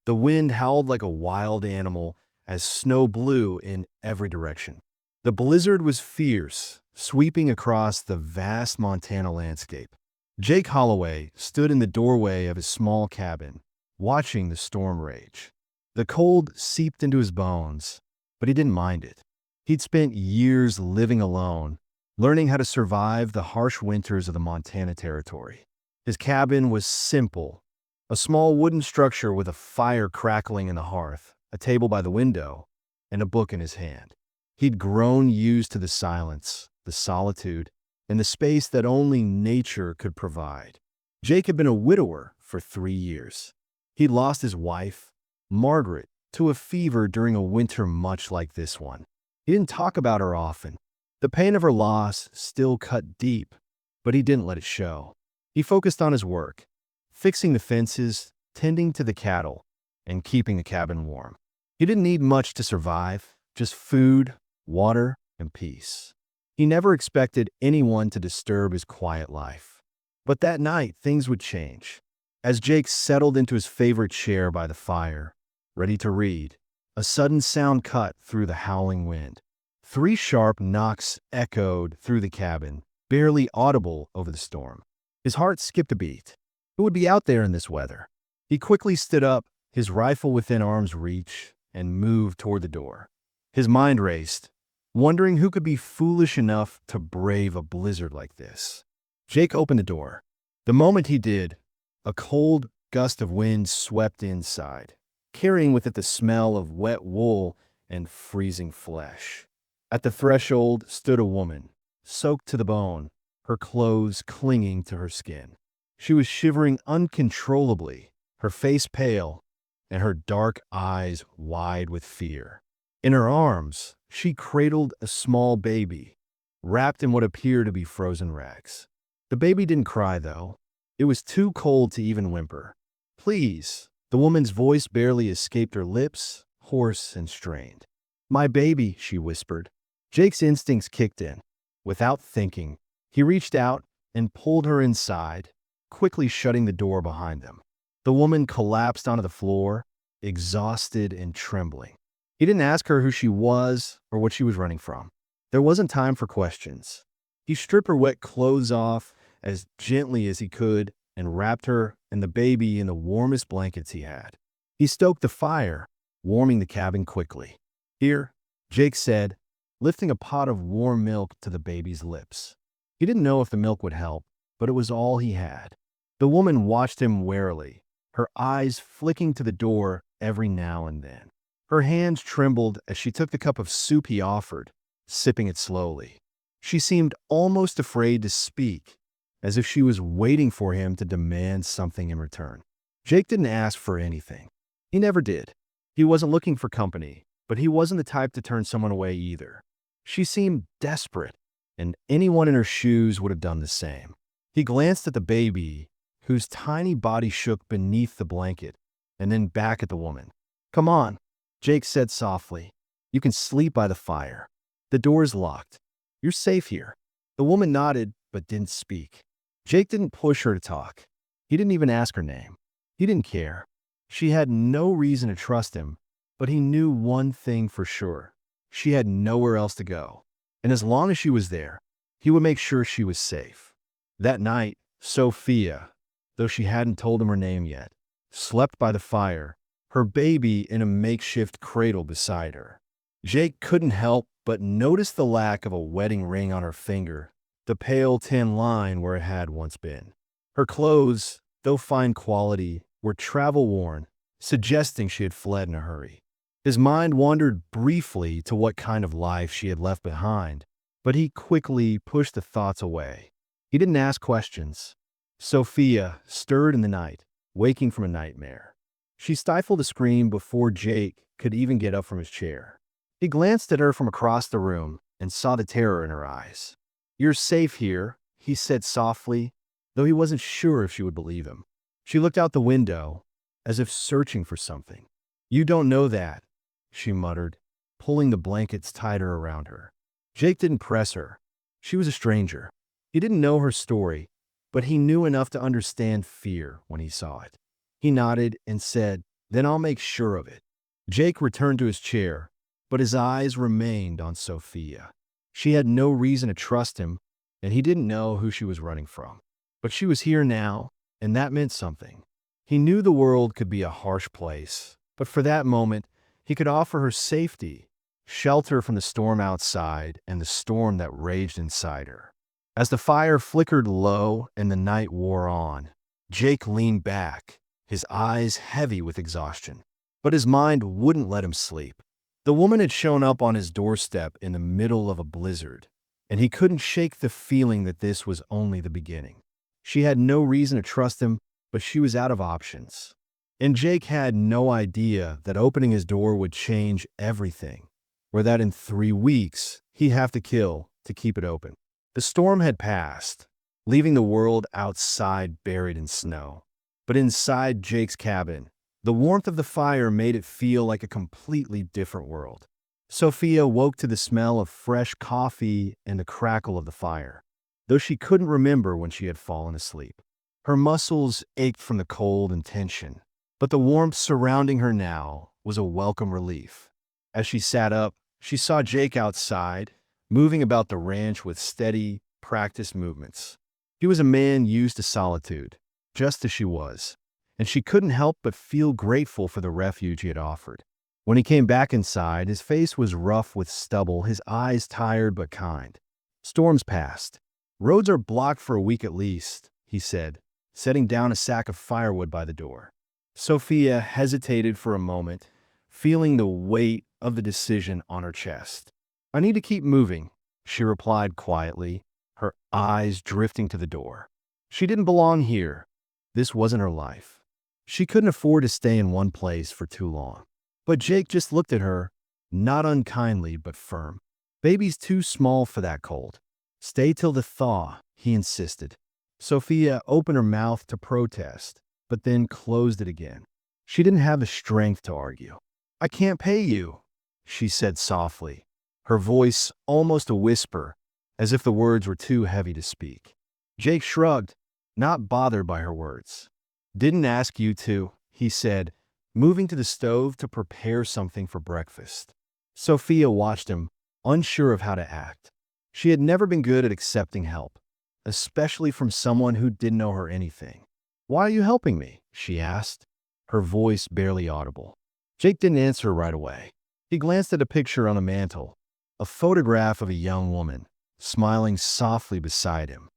The wind howled like a wild animal as snow blew in every direction. The blizzard was fierce, sweeping across the vast Montana landscape. Jake Holloway stood in the doorway of his small cabin, watching the storm rage. The cold seeped into his bones, but he didn't mind it. He'd spent years living alone, learning how to survive the harsh winters of the Montana Territory. His cabin was simple, a small wooden structure with a fire crackling in the hearth, a table by the window, and a book in his hand. He'd grown used to the silence, the solitude, and the space that only nature could provide. Jake had been a widower for 3 years. He'd lost his wife, Margaret, to a fever during a winter much like this one. He didn't talk about her often. The pain of her loss still cut deep, but he didn't let it show. He focused on his work, fixing the fences, tending to the cattle, and keeping the cabin warm. He didn't need much to survive, just food, water, and peace. He never expected anyone to disturb his quiet life. But that night, things would change. As Jake settled into his favorite chair by the fire, ready to read, a sudden sound cut through the howling wind. 3 sharp knocks echoed through the cabin, barely audible over the storm. His heart skipped a beat. Who would be out there in this weather? He quickly stood up, his rifle within arm's reach, and moved toward the door. His mind raced, wondering who could be foolish enough to brave a blizzard like this. Jake opened the door. The moment he did, a cold gust of wind swept inside, carrying with it the smell of wet wool and freezing flesh. At the threshold stood a woman, soaked to the bone, her clothes clinging to her skin. She was shivering uncontrollably, her face pale, and her dark eyes wide with fear. In her arms, she cradled a small baby, wrapped in what appeared to be frozen rags. The baby didn't cry, though. It was too cold to even whimper. "Please," the woman's voice barely escaped her lips, hoarse and strained. "My baby," she whispered. Jake's instincts kicked in. Without thinking, he reached out and pulled her inside, quickly shutting the door behind them. The woman collapsed onto the floor, exhausted and trembling. He didn't ask her who she was or what she was running from. There wasn't time for questions. He stripped her wet clothes off as gently as he could and wrapped her and the baby in the warmest blankets he had. He stoked the fire, warming the cabin quickly. "Here," Jake said, lifting a pot of warm milk to the baby's lips. He didn't know if the milk would help, but it was all he had. The woman watched him warily, her eyes flicking to the door every now and then. Her hands trembled as she took the cup of soup he offered, sipping it slowly. She seemed almost afraid to speak, as if she was waiting for him to demand something in return. Jake didn't ask for anything. He never did. He wasn't looking for company, but he wasn't the type to turn someone away either. She seemed desperate, and anyone in her shoes would have done the same. He glanced at the baby, whose tiny body shook beneath the blanket, and then back at the woman. "Come on," Jake said softly. "You can sleep by the fire. The door's locked. You're safe here." The woman nodded, but didn't speak. Jake didn't push her to talk. He didn't even ask her name. He didn't care. She had no reason to trust him, but he knew one thing for sure. She had nowhere else to go. And as long as she was there, he would make sure she was safe. That night, Sophia, though she hadn't told him her name yet, slept by the fire, her baby in a makeshift cradle beside her. Jake couldn't help but notice the lack of a wedding ring on her finger, the pale tin line where it had once been. Her clothes, though fine quality, were travel-worn, suggesting she had fled in a hurry. His mind wandered briefly to what kind of life she had left behind, but he quickly pushed the thoughts away. He didn't ask questions. Sophia stirred in the night, waking from a nightmare. She stifled a scream before Jake could even get up from his chair. He glanced at her from across the room and saw the terror in her eyes. "You're safe here," he said softly, though he wasn't sure if she would believe him. She looked out the window, as if searching for something. "You don't know that," she muttered, pulling the blankets tighter around her. Jake didn't press her. She was a stranger. He didn't know her story, but he knew enough to understand fear when he saw it. He nodded and said, Then I'll make sure of it." Jake returned to his chair, but his eyes remained on Sophia. She had no reason to trust him, and he didn't know who she was running from. But she was here now, and that meant something. He knew the world could be a harsh place, but for that moment, he could offer her safety, shelter from the storm outside and the storm that raged inside her. As the fire flickered low and the night wore on, Jake leaned back, his eyes heavy with exhaustion. But his mind wouldn't let him sleep. The woman had shown up on his doorstep in the middle of a blizzard, and he couldn't shake the feeling that this was only the beginning. She had no reason to trust him, but she was out of options. And Jake had no idea that opening his door would change everything, or that in 3 weeks he'd have to kill to keep it open. The storm had passed, leaving the world outside buried in snow. But inside Jake's cabin, the warmth of the fire made it feel like a completely different world. Sophia woke to the smell of fresh coffee and the crackle of the fire, though she couldn't remember when she had fallen asleep. Her muscles ached from the cold and tension, but the warmth surrounding her now was a welcome relief. As she sat up, she saw Jake outside, moving about the ranch with steady, practiced movements. He was a man used to solitude, just as she was, and she couldn't help but feel grateful for the refuge he had offered. When he came back inside, his face was rough with stubble, his eyes tired but kind. "Storms passed. Roads are blocked for a week at least," he said, setting down a sack of firewood by the door. Sophia hesitated for a moment, feeling the weight of the decision on her chest. "I need to keep moving," she replied quietly, her eyes drifting to the door. She didn't belong here. This wasn't her life. She couldn't afford to stay in one place for too long. But Jake just looked at her, not unkindly but firm. "Baby's too small for that cold. Stay till the thaw," he insisted. Sophia opened her mouth to protest, but then closed it again. She didn't have the strength to argue. "I can't pay you," she said softly, her voice almost a whisper, as if the words were too heavy to speak. Jake shrugged, not bothered by her words. "Didn't ask you to," he said, moving to the stove to prepare something for breakfast. Sophia watched him, unsure of how to act. She had never been good at accepting help, especially from someone who didn't know her anything. "Why are you helping me?" she asked, her voice barely audible. Jake didn't answer right away. He glanced at a picture on a mantel, a photograph of a young woman, smiling softly beside him.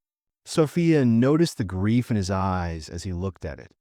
Sophia noticed the grief in his eyes as he looked at it,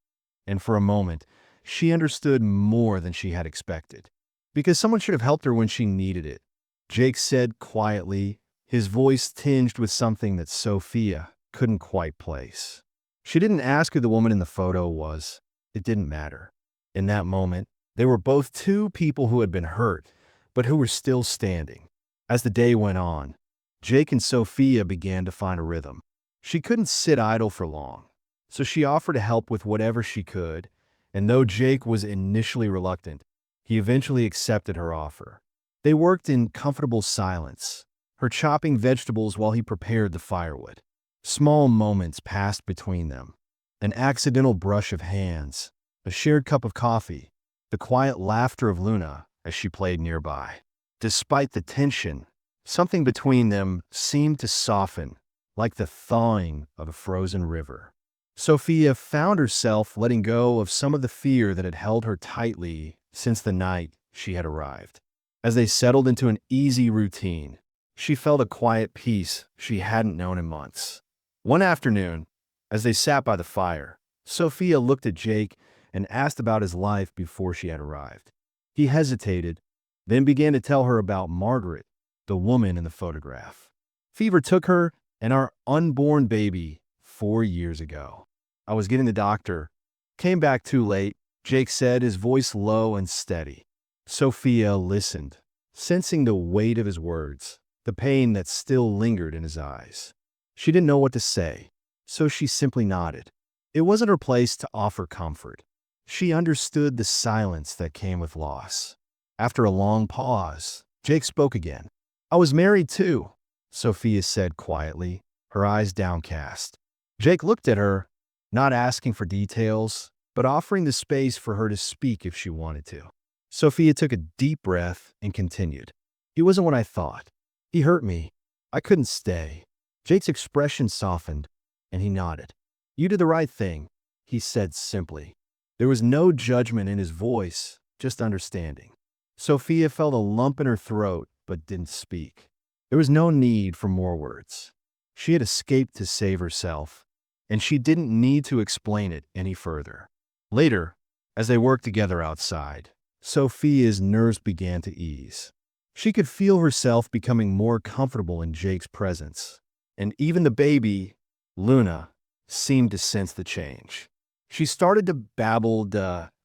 and for a moment, she understood more than she had expected. "Because someone should have helped her when she needed it," Jake said quietly, his voice tinged with something that Sophia couldn't quite place. She didn't ask who the woman in the photo was. It didn't matter. In that moment, they were both two people who had been hurt, but who were still standing. As the day went on, Jake and Sophia began to find a rhythm. She couldn't sit idle for long, so she offered to help with whatever she could, and though Jake was initially reluctant, he eventually accepted her offer. They worked in comfortable silence, her chopping vegetables while he prepared the firewood. Small moments passed between them, an accidental brush of hands, a shared cup of coffee, the quiet laughter of Luna as she played nearby. Despite the tension, something between them seemed to soften, like the thawing of a frozen river. Sophia found herself letting go of some of the fear that had held her tightly since the night she had arrived. As they settled into an easy routine, she felt a quiet peace she hadn't known in months. One afternoon, as they sat by the fire, Sophia looked at Jake and asked about his life before she had arrived. He hesitated, then began to tell her about Margaret, the woman in the photograph. "Fever took her and our unborn baby 4 years ago. I was getting the doctor. Came back too late," Jake said, his voice low and steady. Sophia listened, sensing the weight of his words, the pain that still lingered in his eyes. She didn't know what to say, so she simply nodded. It wasn't her place to offer comfort. She understood the silence that came with loss. After a long pause, Jake spoke again. "I was married too," Sophia said quietly, her eyes downcast. Jake looked at her, not asking for details, but offering the space for her to speak if she wanted to. Sophia took a deep breath and continued. He wasn't what I thought. He hurt me. I couldn't stay. Jake's expression softened, and he nodded. You did the right thing, he said simply. There was no judgment in his voice, just understanding. Sophia felt a lump in her throat, but didn't speak. There was no need for more words. She had escaped to save herself, and she didn't need to explain it any further. Later, as they worked together outside, Sophia's nerves began to ease. She could feel herself becoming more comfortable in Jake's presence, and even the baby, Luna, seemed to sense the change. She started to babble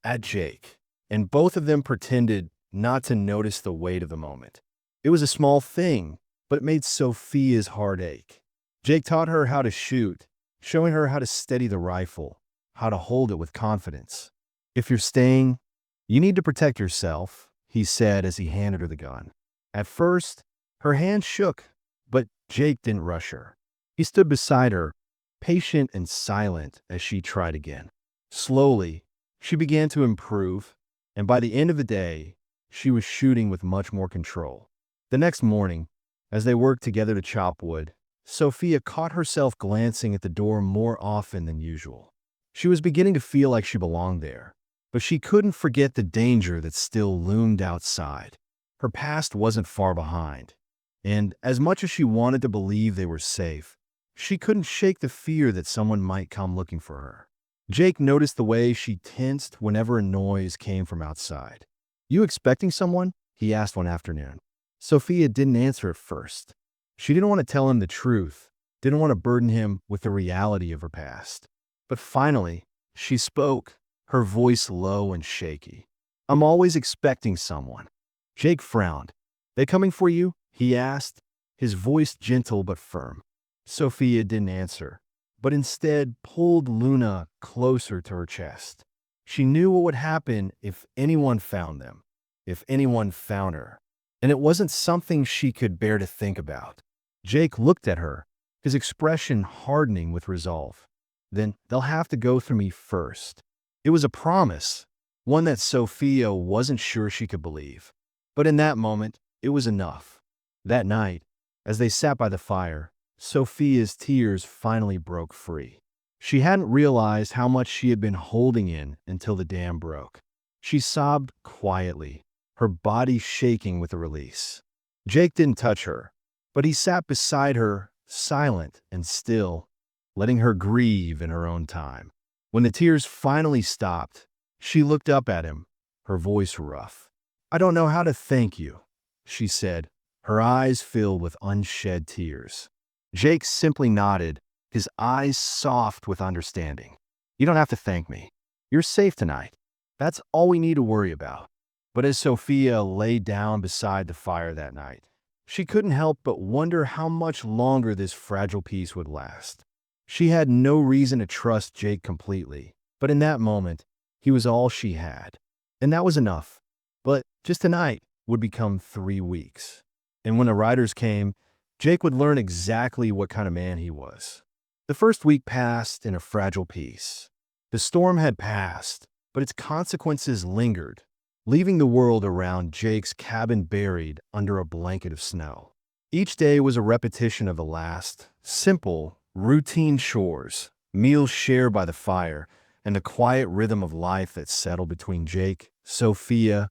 at Jake, and both of them pretended not to notice the weight of the moment. It was a small thing, but it made Sophia's heart ache. Jake taught her how to shoot, showing her how to steady the rifle, how to hold it with confidence. If you're staying, you need to protect yourself, he said as he handed her the gun. At first, her hand shook, but Jake didn't rush her. He stood beside her, patient and silent as she tried again. Slowly, she began to improve, and by the end of the day, she was shooting with much more control. The next morning, as they worked together to chop wood, Sophia caught herself glancing at the door more often than usual. She was beginning to feel like she belonged there, but she couldn't forget the danger that still loomed outside. Her past wasn't far behind, and as much as she wanted to believe they were safe, she couldn't shake the fear that someone might come looking for her. Jake noticed the way she tensed whenever a noise came from outside. You expecting someone? He asked one afternoon. Sophia didn't answer at first. She didn't want to tell him the truth, didn't want to burden him with the reality of her past. But finally, she spoke, her voice low and shaky. I'm always expecting someone. Jake frowned. They coming for you? He asked, his voice gentle but firm. Sophia didn't answer, but instead pulled Luna closer to her chest. She knew what would happen if anyone found them, if anyone found her. And it wasn't something she could bear to think about. Jake looked at her, his expression hardening with resolve. Then they'll have to go through me first. It was a promise, one that Sophia wasn't sure she could believe. But in that moment, it was enough. That night, as they sat by the fire, Sophia's tears finally broke free. She hadn't realized how much she had been holding in until the dam broke. She sobbed quietly, her body shaking with the release. Jake didn't touch her, but he sat beside her, silent and still, letting her grieve in her own time. When the tears finally stopped, she looked up at him, her voice rough. I don't know how to thank you, she said, her eyes filled with unshed tears. Jake simply nodded, his eyes soft with understanding. You don't have to thank me. You're safe tonight. That's all we need to worry about. But as Sophia lay down beside the fire that night, she couldn't help but wonder how much longer this fragile peace would last. She had no reason to trust Jake completely, but in that moment, he was all she had. And that was enough. But just tonight would become 3 weeks. And when the riders came, Jake would learn exactly what kind of man he was. The first week passed in a fragile peace. The storm had passed, but its consequences lingered, leaving the world around Jake's cabin buried under a blanket of snow. Each day was a repetition of the last, simple, routine chores, meals shared by the fire, and the quiet rhythm of life that settled between Jake, Sophia,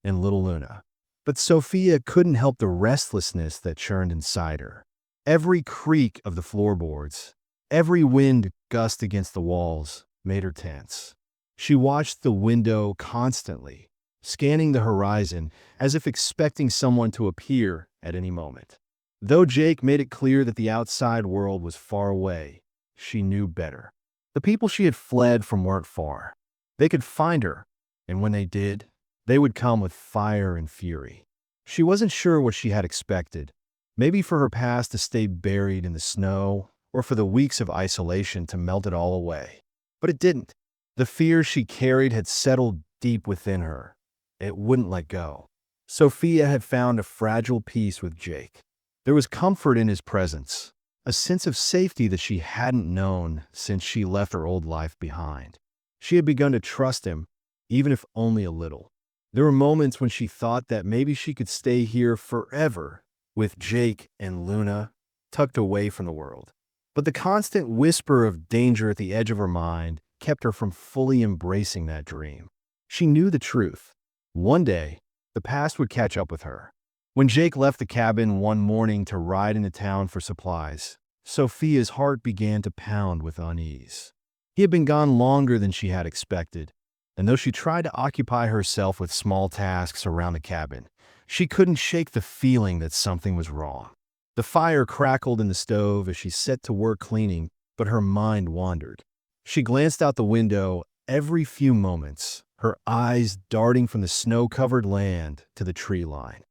and little Luna. But Sophia couldn't help the restlessness that churned inside her. Every creak of the floorboards, every wind gust against the walls made her tense. She watched the window constantly, scanning the horizon as if expecting someone to appear at any moment. Though Jake made it clear that the outside world was far away, she knew better. The people she had fled from weren't far. They could find her, and when they did, they would come with fire and fury. She wasn't sure what she had expected, maybe for her past to stay buried in the snow, or for the weeks of isolation to melt it all away. But it didn't. The fear she carried had settled deep within her. It wouldn't let go. Sophia had found a fragile peace with Jake. There was comfort in his presence, a sense of safety that she hadn't known since she left her old life behind. She had begun to trust him, even if only a little. There were moments when she thought that maybe she could stay here forever with Jake and Luna tucked away from the world. But the constant whisper of danger at the edge of her mind kept her from fully embracing that dream. She knew the truth. One day, the past would catch up with her. When Jake left the cabin one morning to ride into town for supplies, Sophia's heart began to pound with unease. He had been gone longer than she had expected, and though she tried to occupy herself with small tasks around the cabin, she couldn't shake the feeling that something was wrong. The fire crackled in the stove as she set to work cleaning, but her mind wandered. She glanced out the window every few moments, her eyes darting from the snow-covered land to the tree line.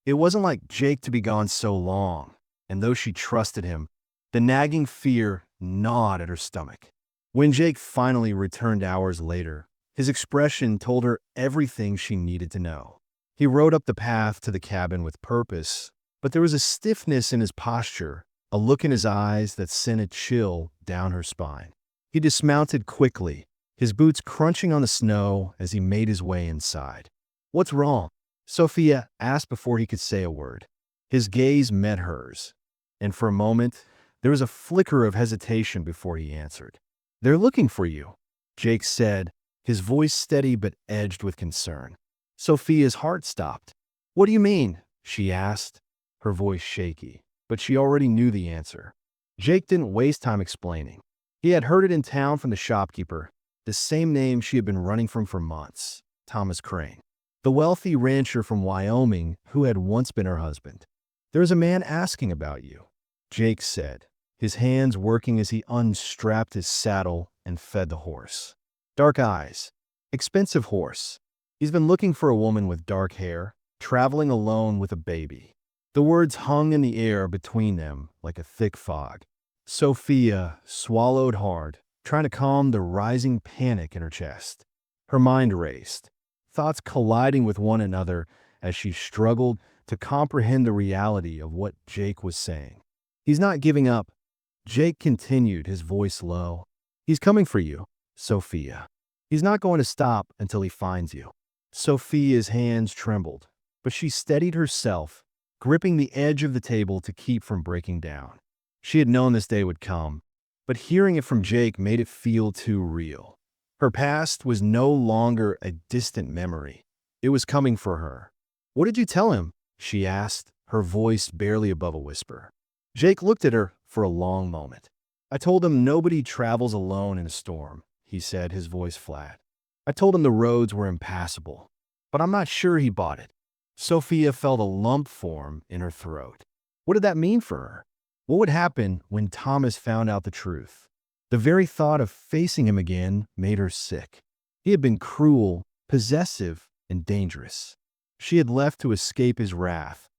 It wasn't like Jake to be gone so long, and though she trusted him, the nagging fear gnawed at her stomach. When Jake finally returned hours later, his expression told her everything she needed to know. He rode up the path to the cabin with purpose, but there was a stiffness in his posture, a look in his eyes that sent a chill down her spine. He dismounted quickly, his boots crunching on the snow as he made his way inside. "What's wrong?" Sophia asked before he could say a word. His gaze met hers, and for a moment, there was a flicker of hesitation before he answered. "They're looking for you," Jake said, his voice steady but edged with concern. Sophia's heart stopped. "What do you mean?" she asked, her voice shaky, but she already knew the answer. Jake didn't waste time explaining. He had heard it in town from the shopkeeper, the same name she had been running from for months, Thomas Crane, the wealthy rancher from Wyoming who had once been her husband. "There's a man asking about you," Jake said, his hands working as he unstrapped his saddle and fed the horse. Dark eyes. Expensive horse. He's been looking for a woman with dark hair, traveling alone with a baby. The words hung in the air between them like a thick fog. Sophia swallowed hard, trying to calm the rising panic in her chest. Her mind raced, thoughts colliding with one another as she struggled to comprehend the reality of what Jake was saying. "He's not giving up," Jake continued, his voice low. "He's coming for you, Sophia. He's not going to stop until he finds you." Sophia's hands trembled, but she steadied herself, gripping the edge of the table to keep from breaking down. She had known this day would come, but hearing it from Jake made it feel too real. Her past was no longer a distant memory. It was coming for her. "What did you tell him?" she asked, her voice barely above a whisper. Jake looked at her for a long moment. "I told him nobody travels alone in a storm," he said, his voice flat. "I told him the roads were impassable, but I'm not sure he bought it." Sophia felt a lump form in her throat. What did that mean for her? What would happen when Thomas found out the truth? The very thought of facing him again made her sick. He had been cruel, possessive, and dangerous. She had left to escape his wrath.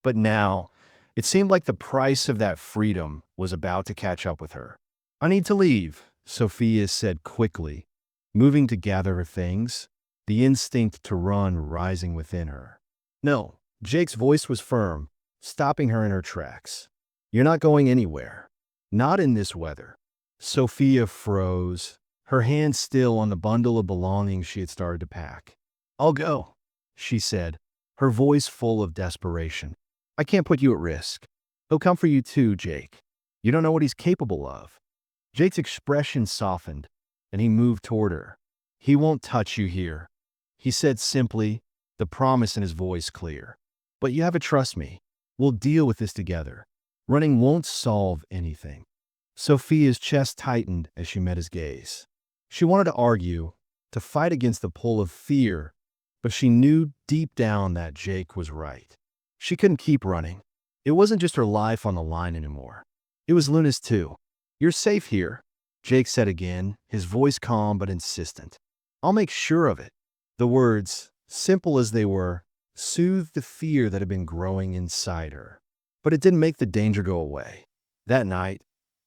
But now, it seemed like the price of that freedom was about to catch up with her. "I need to leave," Sophia said quickly, moving to gather her things, the instinct to run rising within her. "No," Jake's voice was firm, stopping her in her tracks. "You're not going anywhere. Not in this weather." Sophia froze, her hand still on the bundle of belongings she had started to pack. "I'll go," she said, her voice full of desperation. "I can't put you at risk. He'll come for you too, Jake. You don't know what he's capable of." Jake's expression softened, and he moved toward her. "He won't touch you here," he said simply, the promise in his voice clear. "But you have to trust me. We'll deal with this together. Running won't solve anything." Sophia's chest tightened as she met his gaze. She wanted to argue, to fight against the pull of fear, but she knew deep down that Jake was right. She couldn't keep running. It wasn't just her life on the line anymore. It was Luna's too. "You're safe here," Jake said again, his voice calm but insistent. "I'll make sure of it." The words, simple as they were, soothed the fear that had been growing inside her. But it didn't make the danger go away. That night,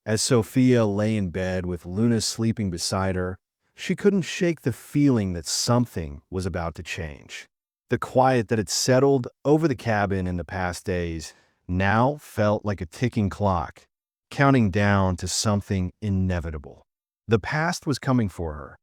as Sophia lay in bed with Luna sleeping beside her, she couldn't shake the feeling that something was about to change. The quiet that had settled over the cabin in the past days now felt like a ticking clock, counting down to something inevitable. The past was coming for her,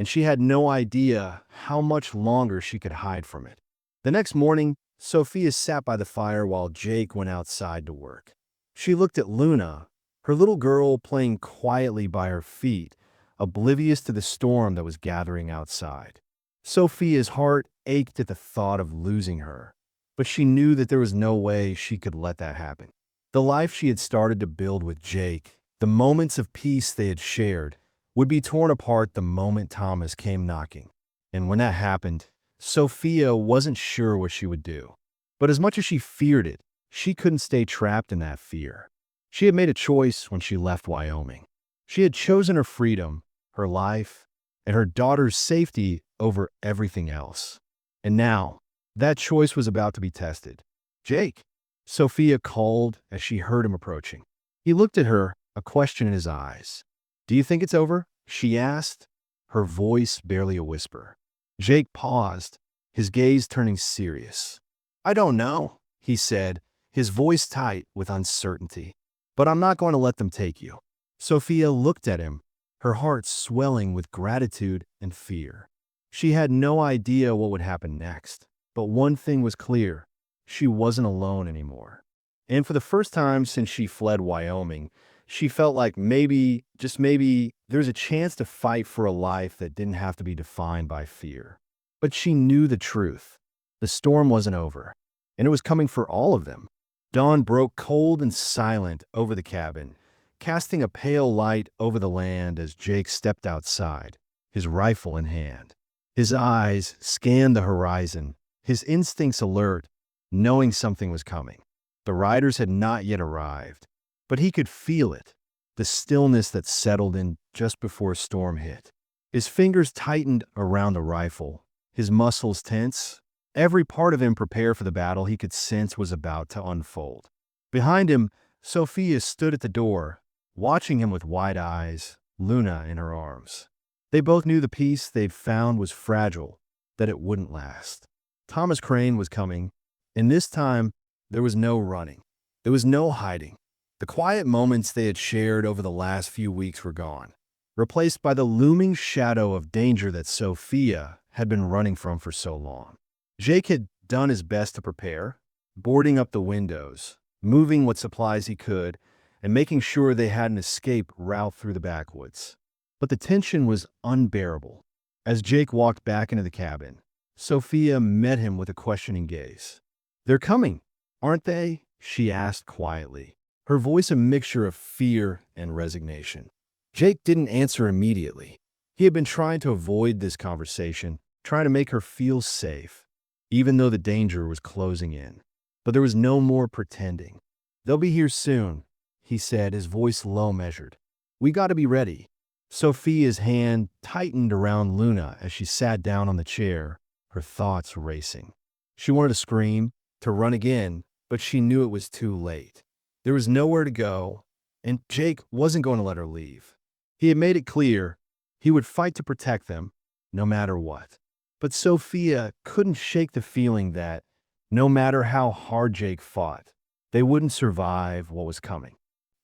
and she had no idea how much longer she could hide from it. The next morning, Sophia sat by the fire while Jake went outside to work. She looked at Luna, her little girl playing quietly by her feet, oblivious to the storm that was gathering outside. Sophia's heart ached at the thought of losing her, but she knew that there was no way she could let that happen. The life she had started to build with Jake, the moments of peace they had shared, would be torn apart the moment Thomas came knocking. And when that happened, Sophia wasn't sure what she would do. But as much as she feared it, she couldn't stay trapped in that fear. She had made a choice when she left Wyoming. She had chosen her freedom, her life, and her daughter's safety over everything else. And now, that choice was about to be tested. "Jake," Sophia called as she heard him approaching. He looked at her, a question in his eyes. "Do you think it's over?" she asked, her voice barely a whisper. Jake paused, his gaze turning serious. "I don't know," he said, his voice tight with uncertainty. "But I'm not going to let them take you." Sophia looked at him, her heart swelling with gratitude and fear. She had no idea what would happen next, but one thing was clear: she wasn't alone anymore. And for the first time since she fled Wyoming, she felt like maybe, just maybe, there's a chance to fight for a life that didn't have to be defined by fear. But she knew the truth. The storm wasn't over, and it was coming for all of them. Dawn broke cold and silent over the cabin, casting a pale light over the land as Jake stepped outside, his rifle in hand. His eyes scanned the horizon, his instincts alert, knowing something was coming. The riders had not yet arrived, but he could feel it, the stillness that settled in just before a storm hit. His fingers tightened around the rifle, his muscles tense, every part of him prepared for the battle he could sense was about to unfold. Behind him, Sophia stood at the door, watching him with wide eyes, Luna in her arms. They both knew the peace they'd found was fragile, that it wouldn't last. Thomas Crane was coming, and this time there was no running. There was no hiding. The quiet moments they had shared over the last few weeks were gone, replaced by the looming shadow of danger that Sophia had been running from for so long. Jake had done his best to prepare, boarding up the windows, moving what supplies he could, and making sure they had an escape route through the backwoods. But the tension was unbearable. As Jake walked back into the cabin, Sophia met him with a questioning gaze. "They're coming, aren't they?" she asked quietly, her voice a mixture of fear and resignation. Jake didn't answer immediately. He had been trying to avoid this conversation, trying to make her feel safe, even though the danger was closing in. But there was no more pretending. "They'll be here soon," he said, his voice low measured. "We got to be ready." Sophia's hand tightened around Luna as she sat down on the chair, her thoughts racing. She wanted to scream, to run again, but she knew it was too late. There was nowhere to go, and Jake wasn't going to let her leave. He had made it clear he would fight to protect them, no matter what. But Sophia couldn't shake the feeling that, no matter how hard Jake fought, they wouldn't survive what was coming.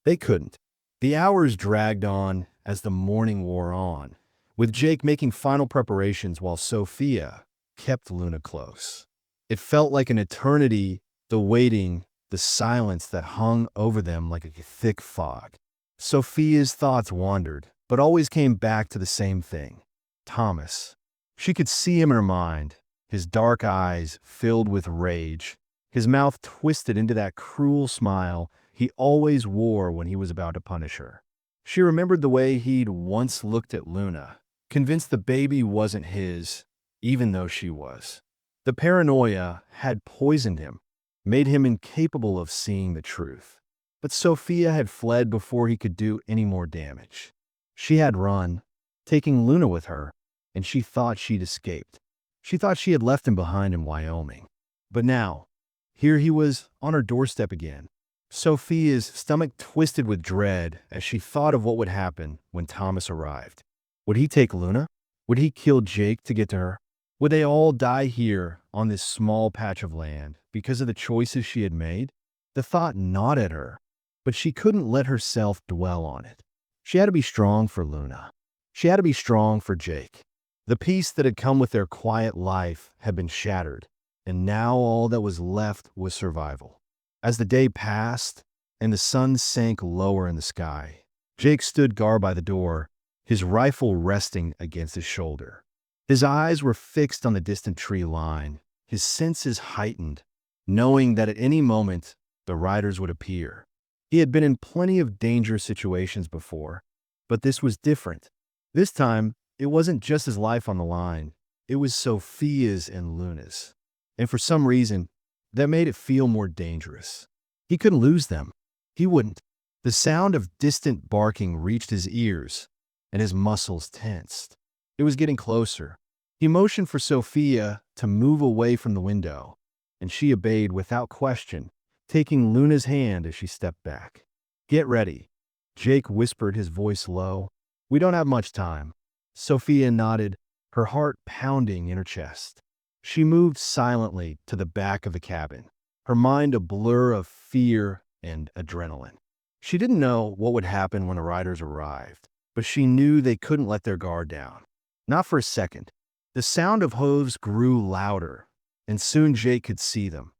They couldn't. The hours dragged on as the morning wore on, with Jake making final preparations while Sophia kept Luna close. It felt like an eternity, the waiting, the silence that hung over them like a thick fog. Sophia's thoughts wandered, but always came back to the same thing: Thomas. She could see him in her mind, his dark eyes filled with rage, his mouth twisted into that cruel smile he always wore when he was about to punish her. She remembered the way he'd once looked at Luna, convinced the baby wasn't his, even though she was. The paranoia had poisoned him, made him incapable of seeing the truth. But Sophia had fled before he could do any more damage. She had run, taking Luna with her, and she thought she'd escaped. She thought she had left him behind in Wyoming. But now, here he was on her doorstep again. Sophia's stomach twisted with dread as she thought of what would happen when Thomas arrived. Would he take Luna? Would he kill Jake to get to her? Would they all die here on this small patch of land because of the choices she had made? The thought gnawed at her, but she couldn't let herself dwell on it. She had to be strong for Luna. She had to be strong for Jake. The peace that had come with their quiet life had been shattered, and now all that was left was survival. As the day passed and the sun sank lower in the sky, Jake stood guard by the door, his rifle resting against his shoulder. His eyes were fixed on the distant tree line, his senses heightened, knowing that at any moment the riders would appear. He had been in plenty of dangerous situations before, but this was different. This time, it wasn't just his life on the line, it was Sophia's and Luna's. And for some reason, that made it feel more dangerous. He couldn't lose them. He wouldn't. The sound of distant barking reached his ears, and his muscles tensed. It was getting closer. He motioned for Sophia to move away from the window, and she obeyed without question, taking Luna's hand as she stepped back. "Get ready," Jake whispered, his voice low. "We don't have much time." Sophia nodded, her heart pounding in her chest. She moved silently to the back of the cabin, her mind a blur of fear and adrenaline. She didn't know what would happen when the riders arrived, but she knew they couldn't let their guard down. Not for a second. The sound of hooves grew louder, and soon Jake could see them.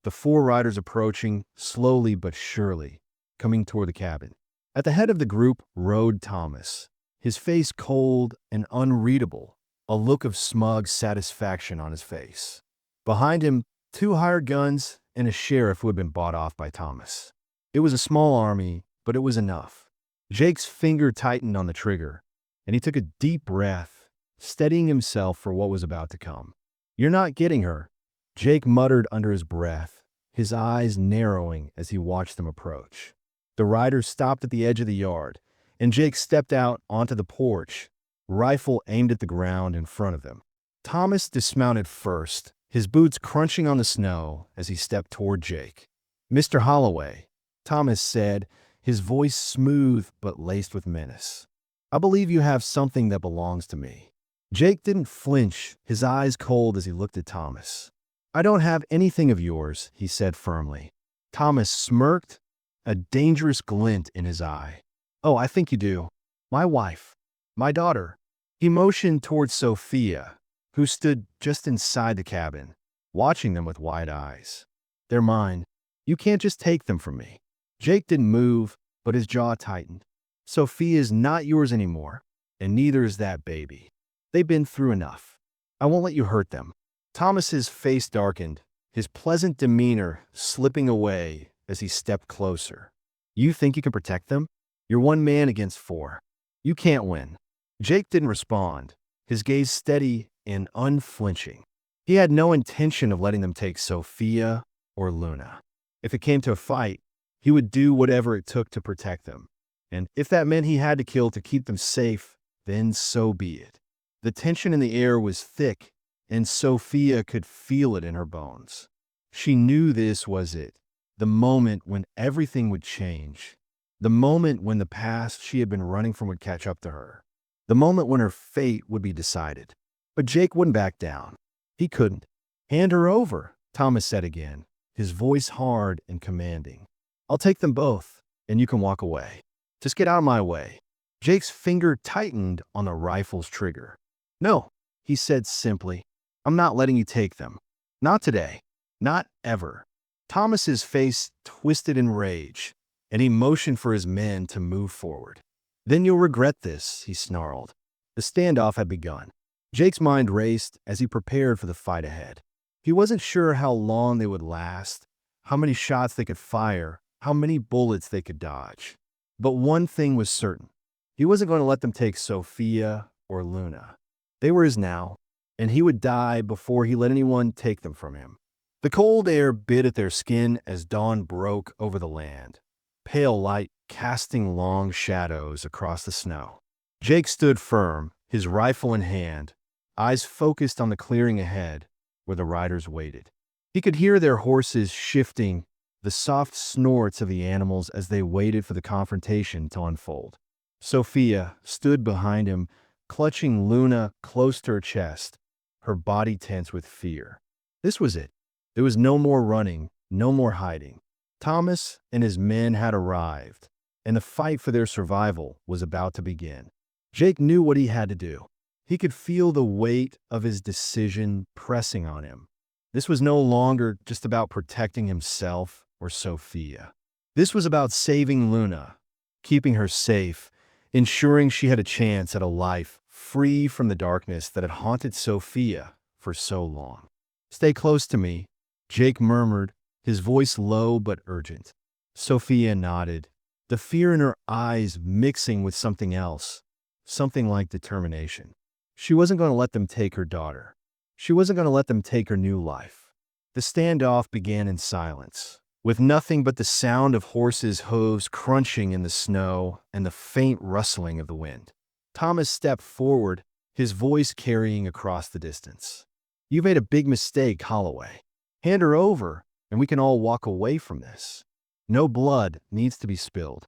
The 4 riders approaching, slowly but surely, coming toward the cabin. At the head of the group rode Thomas, his face cold and unreadable, a look of smug satisfaction on his face. Behind him, 2 hired guns and a sheriff who had been bought off by Thomas. It was a small army, but it was enough. Jake's finger tightened on the trigger, and he took a deep breath, steadying himself for what was about to come. "You're not getting her," Jake muttered under his breath, his eyes narrowing as he watched them approach. The riders stopped at the edge of the yard, and Jake stepped out onto the porch, rifle aimed at the ground in front of them. Thomas dismounted first, his boots crunching on the snow as he stepped toward Jake. "Mr. Holloway," Thomas said, his voice smooth but laced with menace. "I believe you have something that belongs to me." Jake didn't flinch, his eyes cold as he looked at Thomas. "I don't have anything of yours," he said firmly. Thomas smirked, a dangerous glint in his eye. "Oh, I think you do. My wife. My daughter." He motioned towards Sophia, who stood just inside the cabin, watching them with wide eyes. "They're mine. You can't just take them from me." Jake didn't move, but his jaw tightened. "Sophia's not yours anymore, and neither is that baby. They've been through enough. I won't let you hurt them." Thomas's face darkened, his pleasant demeanor slipping away as he stepped closer. "You think you can protect them? You're 1 man against 4. You can't win." Jake didn't respond, his gaze steady and unflinching. He had no intention of letting them take Sophia or Luna. If it came to a fight, he would do whatever it took to protect them. And if that meant he had to kill to keep them safe, then so be it. The tension in the air was thick, and Sophia could feel it in her bones. She knew this was it, the moment when everything would change. The moment when the past she had been running from would catch up to her. The moment when her fate would be decided. But Jake wouldn't back down. He couldn't. "Hand her over," Thomas said again, his voice hard and commanding. "I'll take them both, and you can walk away. Just get out of my way." Jake's finger tightened on the rifle's trigger. "No," he said simply. "I'm not letting you take them. Not today. Not ever." Thomas's face twisted in rage, and he motioned for his men to move forward. "Then you'll regret this," he snarled. The standoff had begun. Jake's mind raced as he prepared for the fight ahead. He wasn't sure how long they would last, how many shots they could fire, how many bullets they could dodge. But one thing was certain. He wasn't going to let them take Sophia or Luna. They were his now, and he would die before he let anyone take them from him. The cold air bit at their skin as dawn broke over the land, pale light casting long shadows across the snow. Jake stood firm, his rifle in hand, eyes focused on the clearing ahead where the riders waited. He could hear their horses shifting, the soft snorts of the animals as they waited for the confrontation to unfold. Sophia stood behind him, clutching Luna close to her chest, her body tense with fear. This was it. There was no more running, no more hiding. Thomas and his men had arrived, and the fight for their survival was about to begin. Jake knew what he had to do. He could feel the weight of his decision pressing on him. This was no longer just about protecting himself or Sophia. This was about saving Luna, keeping her safe, ensuring she had a chance at a life free from the darkness that had haunted Sophia for so long. "Stay close to me," Jake murmured, his voice low but urgent. Sophia nodded, the fear in her eyes mixing with something else, something like determination. She wasn't going to let them take her daughter. She wasn't going to let them take her new life. The standoff began in silence, with nothing but the sound of horses' hooves crunching in the snow and the faint rustling of the wind. Thomas stepped forward, his voice carrying across the distance. "You've made a big mistake, Holloway. Hand her over, and we can all walk away from this. No blood needs to be spilled."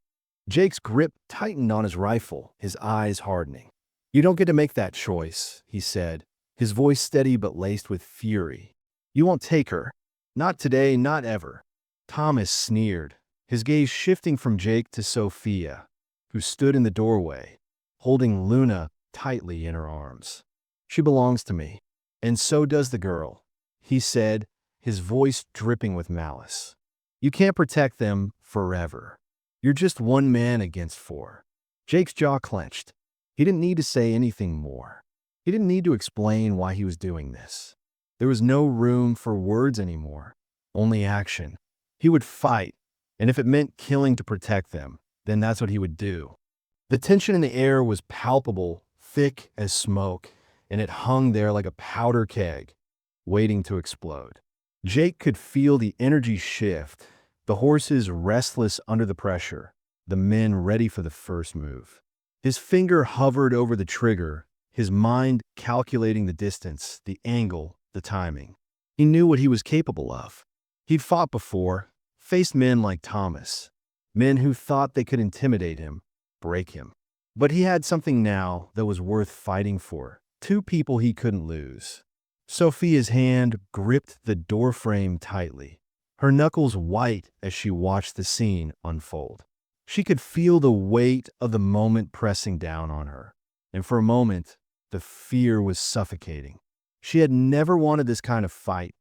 Jake's grip tightened on his rifle, his eyes hardening. "You don't get to make that choice," he said, his voice steady but laced with fury. "You won't take her. Not today, not ever." Thomas sneered, his gaze shifting from Jake to Sophia, who stood in the doorway, holding Luna tightly in her arms. "She belongs to me, and so does the girl," he said, his voice dripping with malice. "You can't protect them forever. You're just one man against four." Jake's jaw clenched. He didn't need to say anything more. He didn't need to explain why he was doing this. There was no room for words anymore, only action. He would fight, and if it meant killing to protect them, then that's what he would do. The tension in the air was palpable, thick as smoke, and it hung there like a powder keg, waiting to explode. Jake could feel the energy shift, the horses restless under the pressure, the men ready for the first move. His finger hovered over the trigger, his mind calculating the distance, the angle, the timing. He knew what he was capable of. He'd fought before, faced men like Thomas, men who thought they could intimidate him, break him. But he had something now that was worth fighting for, two people he couldn't lose. Sophia's hand gripped the doorframe tightly, her knuckles white as she watched the scene unfold. She could feel the weight of the moment pressing down on her, and for a moment, the fear was suffocating. She had never wanted this kind of fight,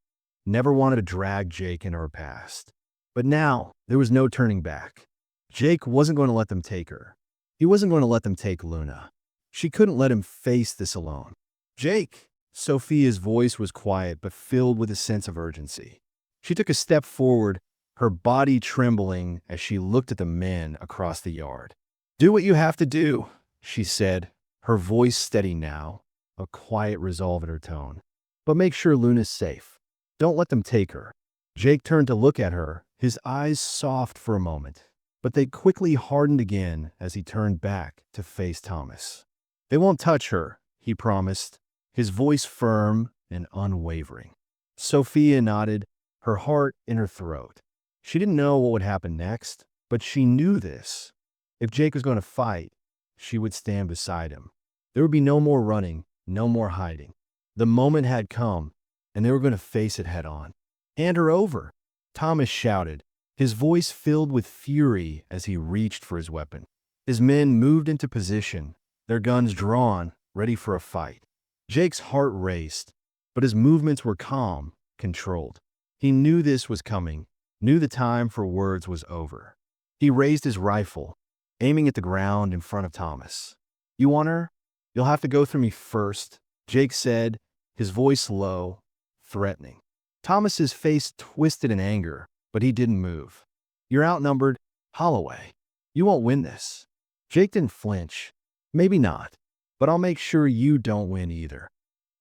never wanted to drag Jake into her past. But now, there was no turning back. Jake wasn't going to let them take her. He wasn't going to let them take Luna. She couldn't let him face this alone. "Jake!" Sophia's voice was quiet but filled with a sense of urgency. She took a step forward, her body trembling as she looked at the men across the yard. "Do what you have to do," she said, her voice steady now, a quiet resolve in her tone. "But make sure Luna's safe. Don't let them take her." Jake turned to look at her, his eyes soft for a moment, but they quickly hardened again as he turned back to face Thomas. "They won't touch her," he promised, his voice firm and unwavering. Sophia nodded, her heart in her throat. She didn't know what would happen next, but she knew this. If Jake was going to fight, she would stand beside him. There would be no more running, no more hiding. The moment had come, and they were going to face it head on. "Hand her over," Thomas shouted, his voice filled with fury as he reached for his weapon. His men moved into position, their guns drawn, ready for a fight. Jake's heart raced, but his movements were calm, controlled. He knew this was coming, knew the time for words was over. He raised his rifle, aiming at the ground in front of Thomas. "You want her? You'll have to go through me first," Jake said, his voice low, threatening. Thomas's face twisted in anger, but he didn't move. "You're outnumbered, Holloway. You won't win this." Jake didn't flinch. "Maybe not, but I'll make sure you don't win either."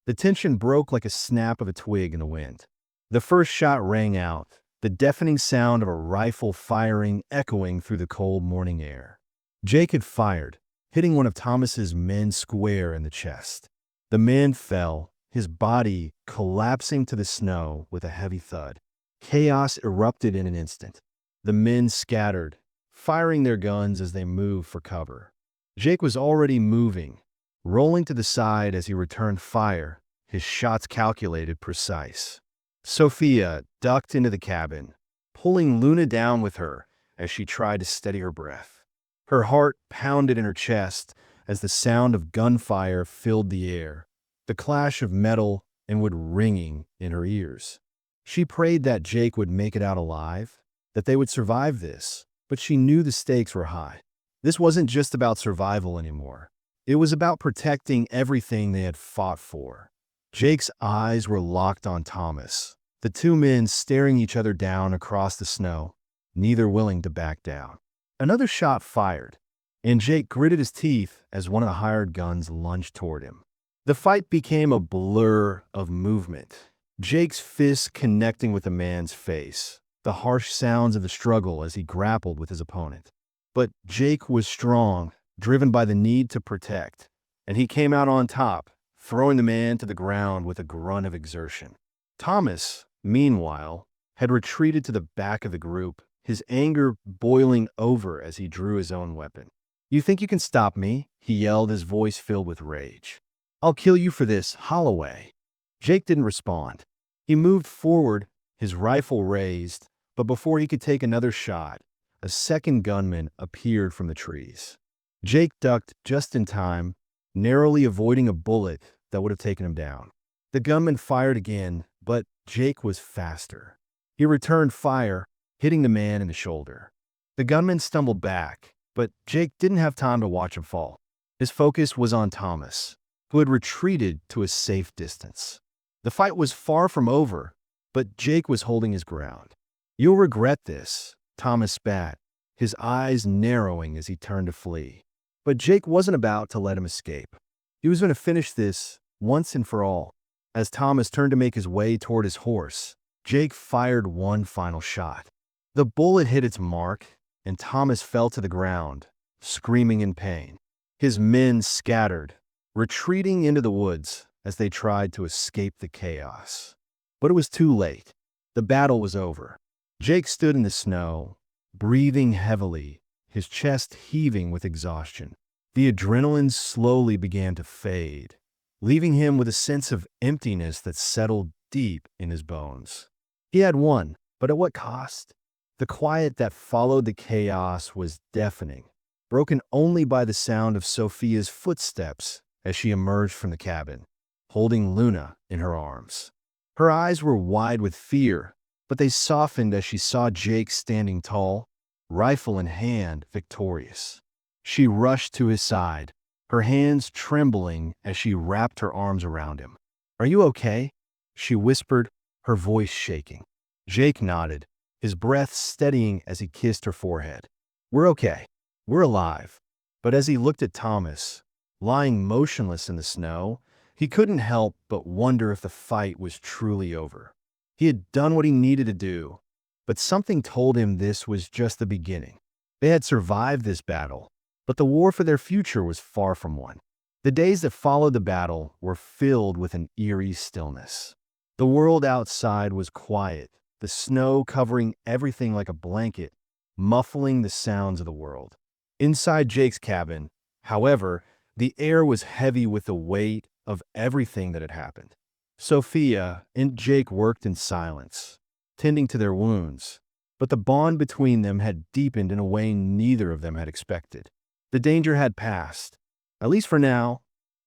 The tension broke like a snap of a twig in the wind. The first shot rang out, the deafening sound of a rifle firing echoing through the cold morning air. Jake had fired, hitting one of Thomas's men square in the chest. The man fell, his body collapsing to the snow with a heavy thud. Chaos erupted in an instant. The men scattered, firing their guns as they moved for cover. Jake was already moving, rolling to the side as he returned fire, his shots calculated, precise. Sophia ducked into the cabin, pulling Luna down with her as she tried to steady her breath. Her heart pounded in her chest as the sound of gunfire filled the air, the clash of metal and wood ringing in her ears. She prayed that Jake would make it out alive, that they would survive this, but she knew the stakes were high. This wasn't just about survival anymore. It was about protecting everything they had fought for. Jake's eyes were locked on Thomas, the two men staring each other down across the snow, neither willing to back down. Another shot fired, and Jake gritted his teeth as one of the hired guns lunged toward him. The fight became a blur of movement, Jake's fist connecting with the man's face, the harsh sounds of the struggle as he grappled with his opponent. But Jake was strong, driven by the need to protect, and he came out on top, throwing the man to the ground with a grunt of exertion. Thomas, meanwhile, had retreated to the back of the group, his anger boiling over as he drew his own weapon. "You think you can stop me?" he yelled, his voice filled with rage. "I'll kill you for this, Holloway." Jake didn't respond. He moved forward, his rifle raised, but before he could take another shot, a second gunman appeared from the trees. Jake ducked just in time, narrowly avoiding a bullet that would have taken him down. The gunman fired again, but Jake was faster. He returned fire, hitting the man in the shoulder. The gunman stumbled back, but Jake didn't have time to watch him fall. His focus was on Thomas, who had retreated to a safe distance. The fight was far from over, but Jake was holding his ground. "You'll regret this," Thomas spat, his eyes narrowing as he turned to flee. But Jake wasn't about to let him escape. He was going to finish this once and for all. As Thomas turned to make his way toward his horse, Jake fired one final shot. The bullet hit its mark, and Thomas fell to the ground, screaming in pain. His men scattered, retreating into the woods as they tried to escape the chaos. But it was too late. The battle was over. Jake stood in the snow, breathing heavily, his chest heaving with exhaustion. The adrenaline slowly began to fade, leaving him with a sense of emptiness that settled deep in his bones. He had won, but at what cost? The quiet that followed the chaos was deafening, broken only by the sound of Sophia's footsteps as she emerged from the cabin, holding Luna in her arms. Her eyes were wide with fear, but they softened as she saw Jake standing tall, rifle in hand, victorious. She rushed to his side, her hands trembling as she wrapped her arms around him. "Are you okay?" she whispered, her voice shaking. Jake nodded, his breath steadying as he kissed her forehead. "We're okay. We're alive." But as he looked at Thomas, lying motionless in the snow, he couldn't help but wonder if the fight was truly over. He had done what he needed to do, but something told him this was just the beginning. They had survived this battle, but the war for their future was far from one. The days that followed the battle were filled with an eerie stillness. The world outside was quiet, the snow covering everything like a blanket, muffling the sounds of the world. Inside Jake's cabin, however, the air was heavy with the weight of everything that had happened. Sophia and Jake worked in silence, tending to their wounds, but the bond between them had deepened in a way neither of them had expected. The danger had passed, at least for now,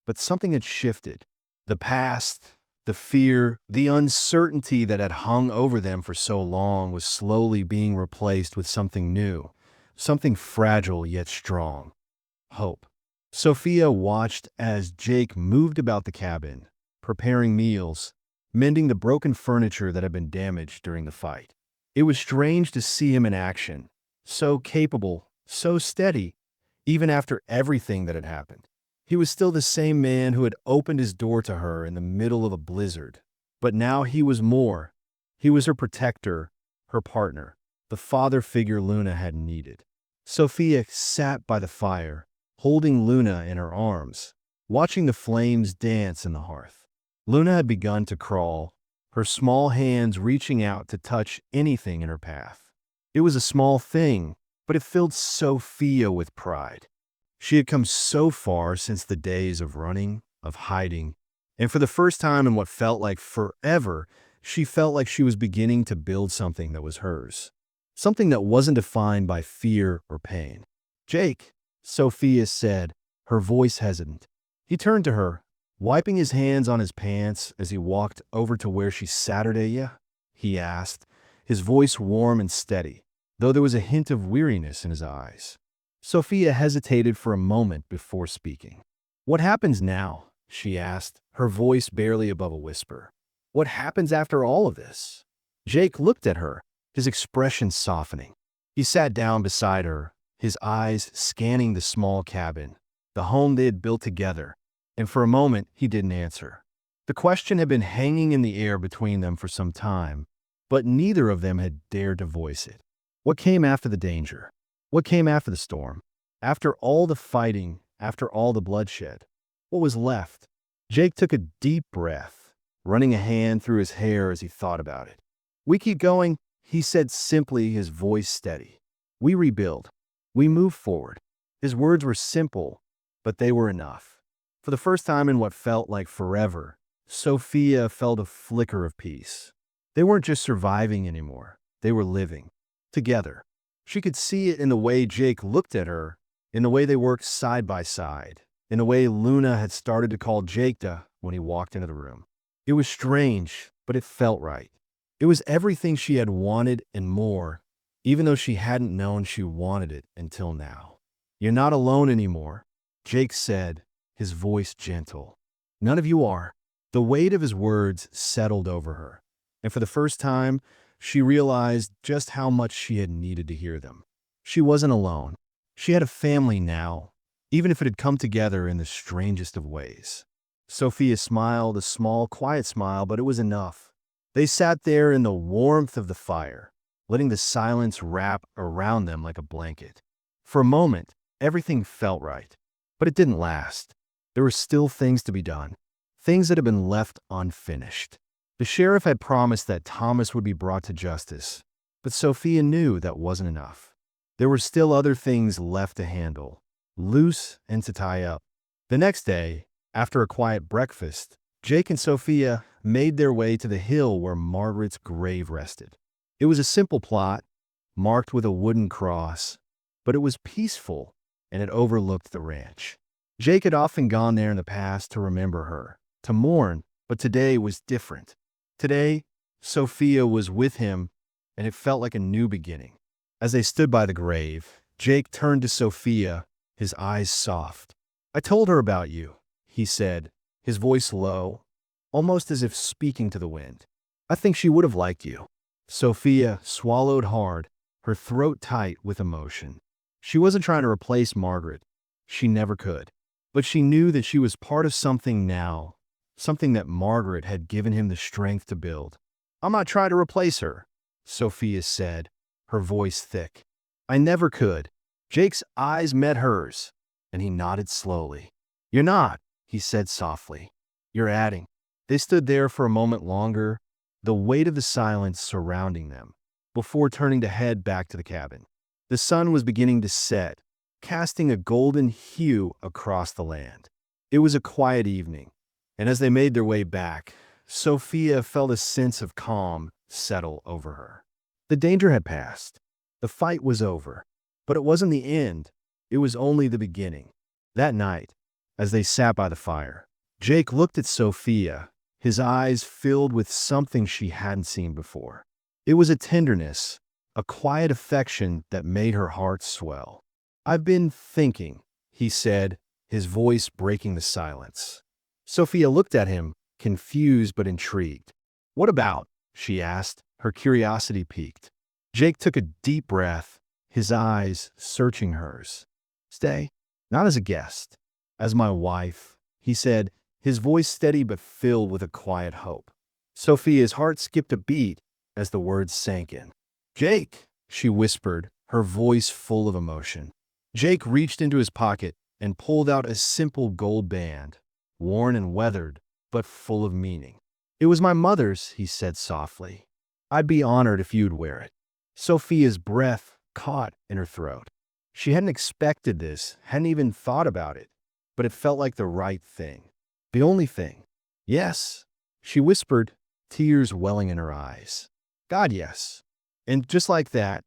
but something had shifted. The past, the fear, the uncertainty that had hung over them for so long was slowly being replaced with something new, something fragile yet strong. Hope. Sophia watched as Jake moved about the cabin, preparing meals, mending the broken furniture that had been damaged during the fight. It was strange to see him in action, so capable, so steady, even after everything that had happened. He was still the same man who had opened his door to her in the middle of a blizzard, but now he was more. He was her protector, her partner, the father figure Luna had needed. Sophia sat by the fire, holding Luna in her arms, watching the flames dance in the hearth. Luna had begun to crawl, her small hands reaching out to touch anything in her path. It was a small thing, but it filled Sophia with pride. She had come so far since the days of running, of hiding, and for the first time in what felt like forever, she felt like she was beginning to build something that was hers. Something that wasn't defined by fear or pain. "Jake," Sophia said, her voice hesitant. He turned to her, wiping his hands on his pants as he walked over to where she Saturday, he asked, his voice warm and steady, though there was a hint of weariness in his eyes. Sophia hesitated for a moment before speaking. What happens now? She asked, her voice barely above a whisper. What happens after all of this? Jake looked at her, his expression softening. He sat down beside her, his eyes scanning the small cabin, the home they had built together, and for a moment he didn't answer. The question had been hanging in the air between them for some time, but neither of them had dared to voice it. What came after the danger? What came after the storm? After all the fighting, after all the bloodshed? What was left? Jake took a deep breath, running a hand through his hair as he thought about it. We keep going, he said simply, his voice steady. We rebuild. We move forward. His words were simple, but they were enough. For the first time in what felt like forever, Sophia felt a flicker of peace. They weren't just surviving anymore. They were living. Together. She could see it in the way Jake looked at her, in the way they worked side by side, in the way Luna had started to call Jake when he walked into the room. It was strange, but it felt right. It was everything she had wanted and more, even though she hadn't known she wanted it until now. You're not alone anymore, Jake said, his voice gentle. None of you are. The weight of his words settled over her, and for the first time, she realized just how much she had needed to hear them. She wasn't alone. She had a family now, even if it had come together in the strangest of ways. Sophia smiled, a small, quiet smile, but it was enough. They sat there in the warmth of the fire, letting the silence wrap around them like a blanket. For a moment, everything felt right, but it didn't last. There were still things to be done, things that had been left unfinished. The sheriff had promised that Thomas would be brought to justice, but Sophia knew that wasn't enough. There were still other things left to handle, loose and to tie up. The next day, after a quiet breakfast, Jake and Sophia made their way to the hill where Margaret's grave rested. It was a simple plot, marked with a wooden cross, but it was peaceful and it overlooked the ranch. Jake had often gone there in the past to remember her, to mourn, but today was different. Today, Sophia was with him, and it felt like a new beginning. As they stood by the grave, Jake turned to Sophia, his eyes soft. I told her about you, he said, his voice low, almost as if speaking to the wind. I think she would have liked you. Sophia swallowed hard, her throat tight with emotion. She wasn't trying to replace Margaret. She never could. But she knew that she was part of something now, something that Margaret had given him the strength to build. I'm not trying to replace her, Sophia said, her voice thick. I never could. Jake's eyes met hers, and he nodded slowly. You're not, he said softly. You're adding. They stood there for a moment longer, the weight of the silence surrounding them, before turning to head back to the cabin. The sun was beginning to set, casting a golden hue across the land. It was a quiet evening, and as they made their way back, Sophia felt a sense of calm settle over her. The danger had passed. The fight was over. But it wasn't the end. It was only the beginning. That night, as they sat by the fire, Jake looked at Sophia, his eyes filled with something she hadn't seen before. It was a tenderness, a quiet affection that made her heart swell. I've been thinking, he said, his voice breaking the silence. Sophia looked at him, confused but intrigued. What about? She asked, her curiosity piqued. Jake took a deep breath, his eyes searching hers. Stay, not as a guest, as my wife, he said, his voice steady but filled with a quiet hope. Sophia's heart skipped a beat as the words sank in. Jake, she whispered, her voice full of emotion. Jake reached into his pocket and pulled out a simple gold band, worn and weathered, but full of meaning. It was my mother's, he said softly. I'd be honored if you'd wear it. Sophia's breath caught in her throat. She hadn't expected this, hadn't even thought about it, but it felt like the right thing. The only thing. Yes, she whispered, tears welling in her eyes. God, yes. And just like that,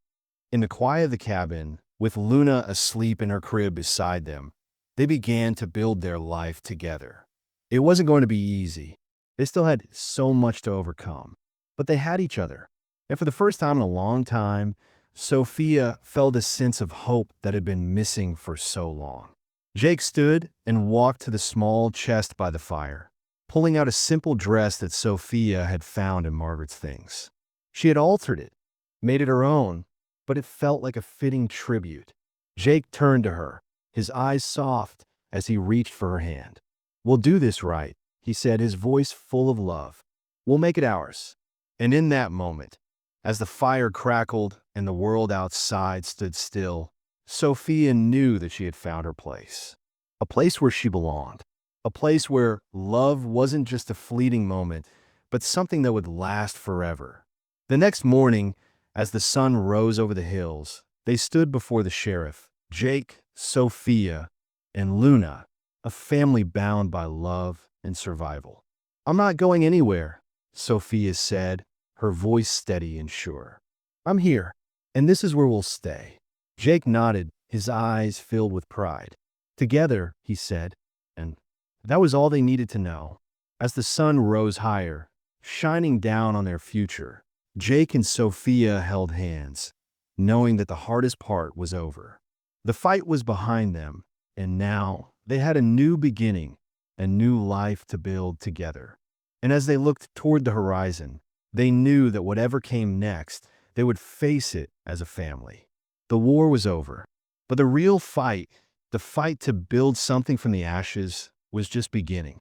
in the quiet of the cabin, with Luna asleep in her crib beside them, They began to build their life together. It wasn't going to be easy. They still had so much to overcome, but they had each other. And for the first time in a long time, Sophia felt a sense of hope that had been missing for so long. Jake stood and walked to the small chest by the fire, pulling out a simple dress that Sophia had found in Margaret's things. She had altered it, made it her own, but it felt like a fitting tribute. Jake turned to her, his eyes soft as he reached for her hand. "We'll do this right," he said, his voice full of love. "We'll make it ours." And in that moment, as the fire crackled and the world outside stood still, Sophia knew that she had found her place. A place where she belonged. A place where love wasn't just a fleeting moment, but something that would last forever. The next morning, as the sun rose over the hills, they stood before the sheriff, Jake, Sophia, and Luna, a family bound by love and survival. "I'm not going anywhere," Sophia said, her voice steady and sure. "I'm here, and this is where we'll stay." Jake nodded, his eyes filled with pride. "Together," he said, and that was all they needed to know. As the sun rose higher, shining down on their future, Jake and Sophia held hands, knowing that the hardest part was over. The fight was behind them, and now they had a new beginning, a new life to build together. And as they looked toward the horizon, they knew that whatever came next, they would face it as a family. The war was over, but the real fight, the fight to build something from the ashes, was just beginning.